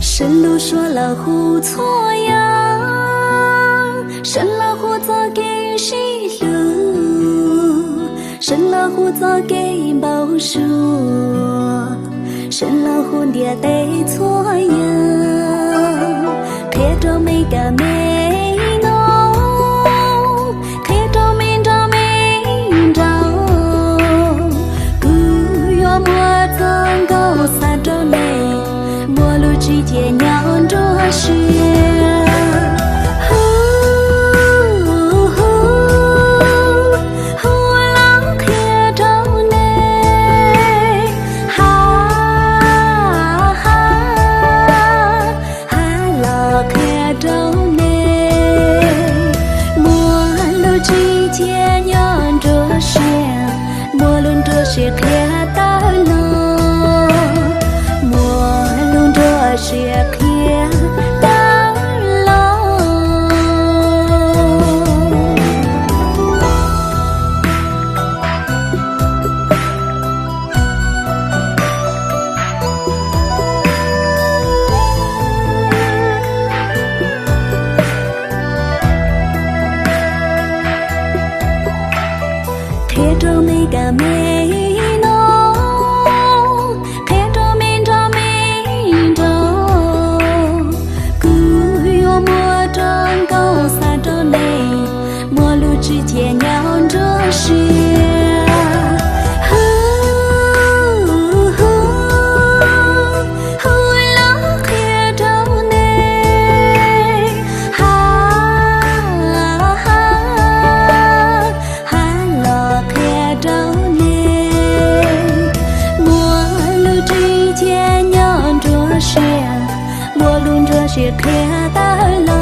神路说了胡错呀，神了胡早给谁路？神了胡早给报数，神了胡爹得错呀，看着没个没弄，看着没着没着，不要莫曾高三着内。陌路之间酿着血，老看着你，老看着你，陌路之间酿着血，陌路着血看到了。是看到了，看着没个没弄，看着没着没着。之间酿着血，老看着你，老看着你，陌路之间酿着血，陌路着血看到了。